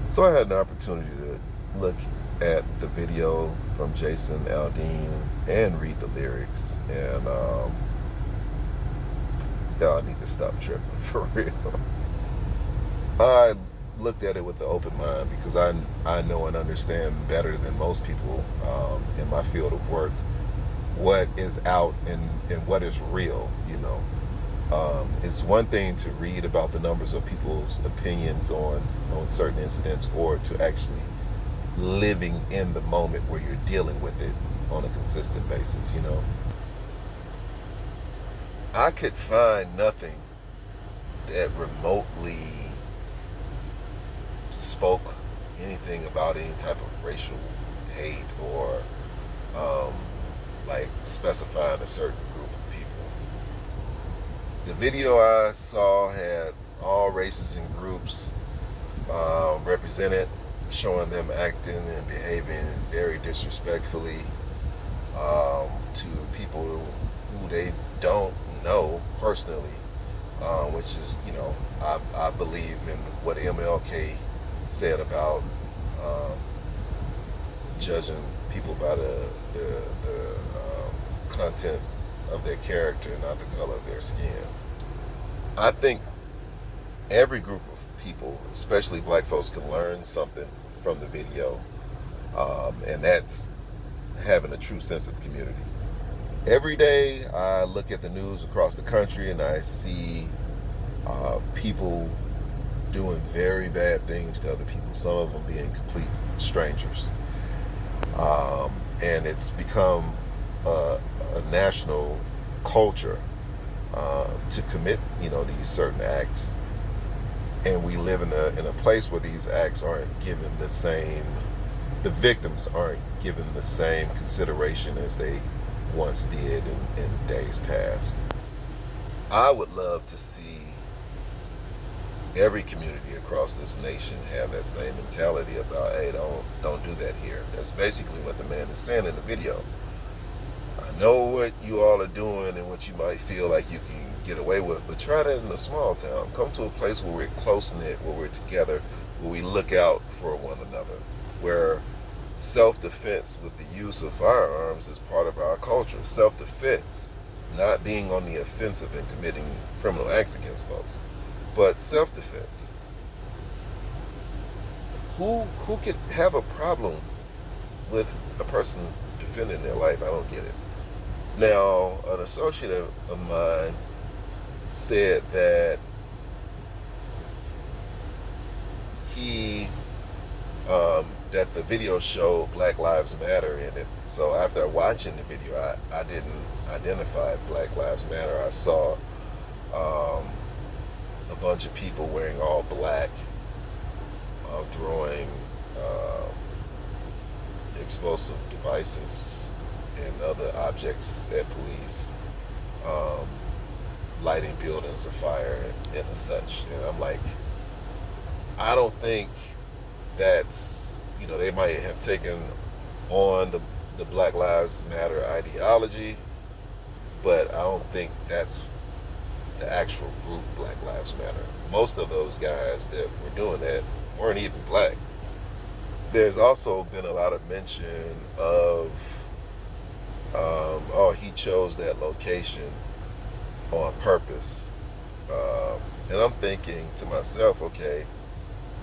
So I had an opportunity to look at the video from Jason Aldean and read the lyrics, and y'all need to stop tripping for real. I looked at it with an open mind because I know and understand better than most people in my field of work what is out and what is real. It's one thing to read about the numbers of people's opinions on certain incidents, or to actually living in the moment where you're dealing with it on a consistent basis. I could find nothing that remotely spoke anything about any type of racial hate, or um, like specifying a certain group of people. The video I saw had all races and groups represented, showing them acting and behaving very disrespectfully to people who they don't know personally, which is, I believe in what MLK said about um, judging people by the content of their character, not the color of their skin. I think every group of people, especially black folks, can learn something from the video, and that's having a true sense of community. Every day I look at the news across the country and I see people doing very bad things to other people, some of them being complete strangers. And it's become a national culture to commit, these certain acts. And we live in a place where these acts aren't given the victims aren't given the same consideration as they once did in days past. I would love to see every community across this nation have that same mentality about, hey, don't do that here. That's basically what the man is saying in the video. I know what you all are doing and what you might feel like you can get away with, but try that in a small town. Come to a place where we're close-knit, where we're together, where we look out for one another, where self-defense with the use of firearms is part of our culture. Self-defense, not being on the offensive and committing criminal acts against folks, but self-defense. Who could have a problem with a person defending their life? I don't get it. Now, an associate of mine said that he that the video showed Black Lives Matter in it. So after watching the video, I didn't identify Black Lives Matter. I saw a bunch of people wearing all black, throwing explosive devices and other objects at police, lighting buildings afire and such. And I'm like, I don't think that's, they might have taken on the Black Lives Matter ideology, but I don't think that's the actual group Black Lives Matter. Most of those guys that were doing that weren't even black. There's also been a lot of mention of, oh, he chose that location on purpose. And I'm thinking to myself, okay,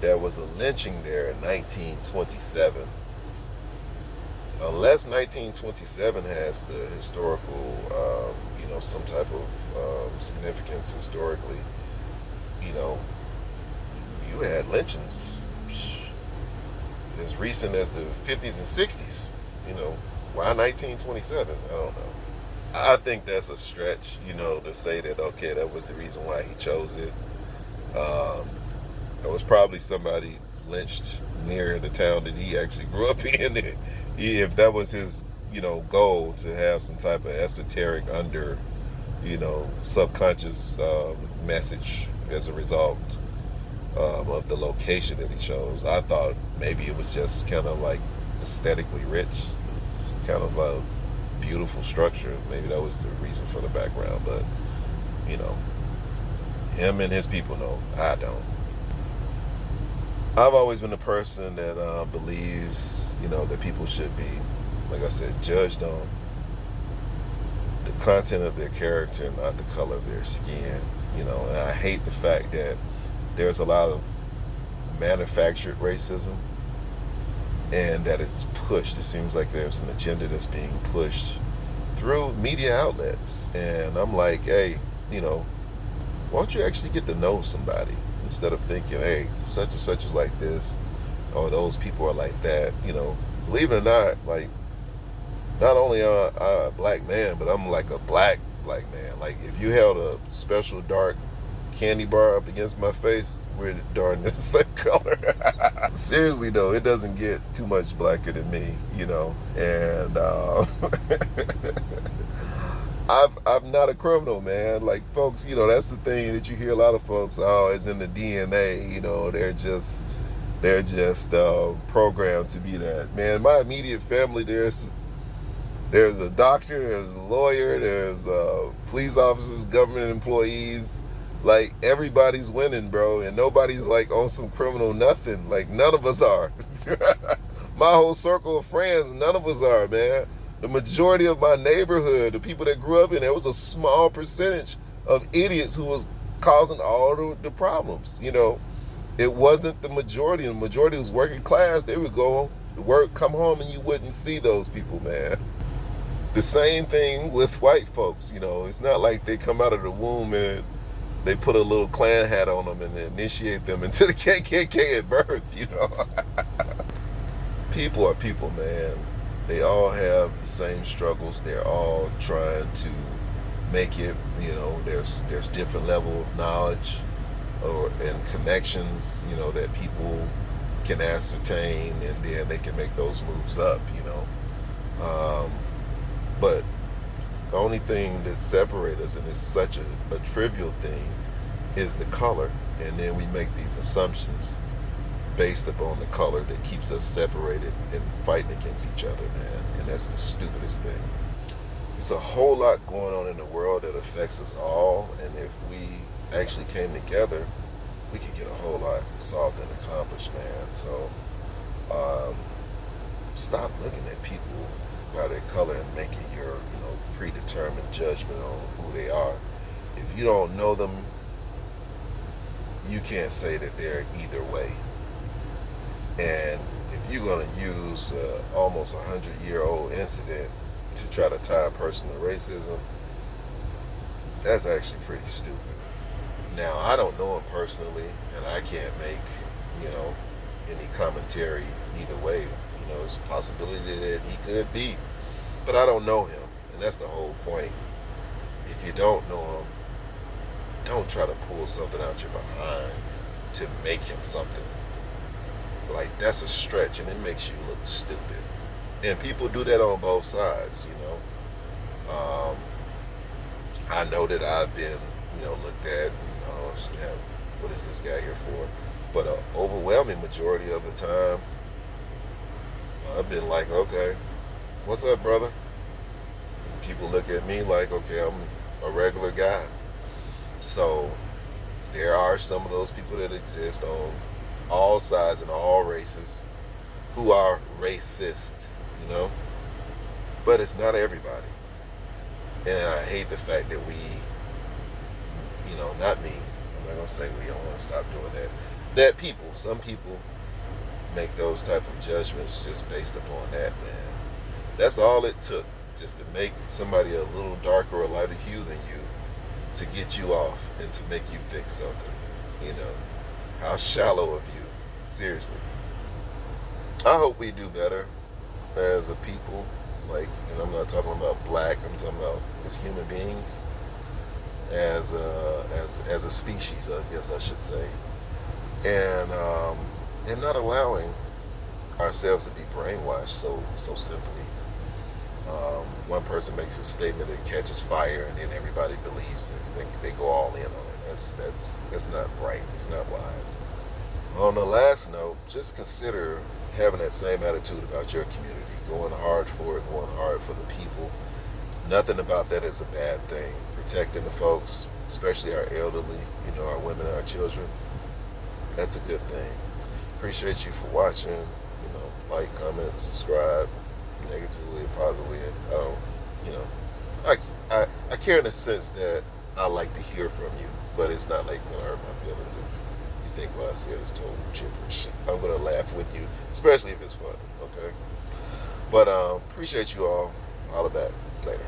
there was a lynching there in 1927. Unless 1927 has the historical, some type of significance historically, you know, you had lynchings as recent as the 50s and 60s. Why 1927? I don't know. I think that's a stretch, to say that, okay, that was the reason why he chose it. There was probably somebody lynched near the town that he actually grew up in. If that was his, goal, to have some type of esoteric subconscious message as a result of the location that he chose. I thought maybe it was just kind of like aesthetically rich, kind of a beautiful structure. Maybe that was the reason for the background, but him and his people know. I don't. I've always been a person that believes, that people should be, like I said, judged on the content of their character, not the color of their skin. And I hate the fact that there's a lot of manufactured racism and that it's pushed. It seems like there's an agenda that's being pushed through media outlets. And I'm like, hey, why don't you actually get to know somebody instead of thinking, hey, such and such is like this, or those people are like that. Believe it or not, like, not only am I a black man, but I'm like a black man. Like, if you held a special dark candy bar up against my face, we're darn near the same color. Seriously though, it doesn't get too much blacker than me, and I'm not a criminal, man. Like, folks, that's the thing that you hear a lot of folks, oh, it's in the DNA, they're just programmed to be that. Man, my immediate family, there's a doctor, there's a lawyer, there's police officers, government employees. Like, everybody's winning, bro, and nobody's like on some criminal nothing. Like, none of us are. My whole circle of friends, none of us are, man. The majority of my neighborhood, the people that grew up in there, was a small percentage of idiots who was causing all the problems. It wasn't the majority. The majority was working class. They would go to work, come home, and you wouldn't see those people, man. The same thing with white folks. It's not like they come out of the womb and they put a little Klan hat on them and initiate them into the KKK at birth. People are people, man. They all have the same struggles. They're all trying to make it. There's different level of knowledge and connections, that people can ascertain, and then they can make those moves up, But the only thing that separates us, and it's such a trivial thing, is the color. And then we make these assumptions based upon the color that keeps us separated and fighting against each other, man. And that's the stupidest thing. It's a whole lot going on in the world that affects us all, and if we actually came together, we could get a whole lot solved and accomplished, man. So stop looking at people by their color and making your predetermined judgment on who they are. If you don't know them, you can't say that they're either way. And if you're going to use almost 100-year-old incident to try to tie a person to racism, that's actually pretty stupid. Now, I don't know him personally, and I can't make, any commentary either way. It's a possibility that he could be, but I don't know him, and that's the whole point. If you don't know him, don't try to pull something out your behind to make him something. Like, that's a stretch, and it makes you look stupid. And people do that on both sides, I know that I've been, looked at, and, oh, snap, what is this guy here for? But an overwhelming majority of the time, I've been like, okay, what's up, brother? And people look at me like, okay, I'm a regular guy. So there are some of those people that exist on all sides and all races who are racist, but it's not everybody. And I hate the fact that we, not me, I'm not going to say we don't want to stop doing that, that some people make those type of judgments just based upon that, man. That's all it took, just to make somebody a little darker or lighter hue than you, to get you off and to make you think something. How shallow of you. Seriously. I hope we do better as a people. Like, and I'm not talking about black, I'm talking about as human beings, as a species, I guess I should say. And not allowing ourselves to be brainwashed so simply. One person makes a statement that catches fire, and then everybody believes it. They go all in on it. That's not right. It's not wise. On the last note, just consider having that same attitude about your community, going hard for it, going hard for the people. Nothing about that is a bad thing. Protecting the folks, especially our elderly, our women, our children, that's a good thing. appreciate you for watching. You know, like, comment, subscribe, negatively or positively. I don't, you know, I care in the sense that I like to hear from you, but it's not like gonna hurt my feelings if you think what I said is total gibberish. I'm gonna laugh with you, especially if it's fun. Okay, but appreciate you all. Holla back later.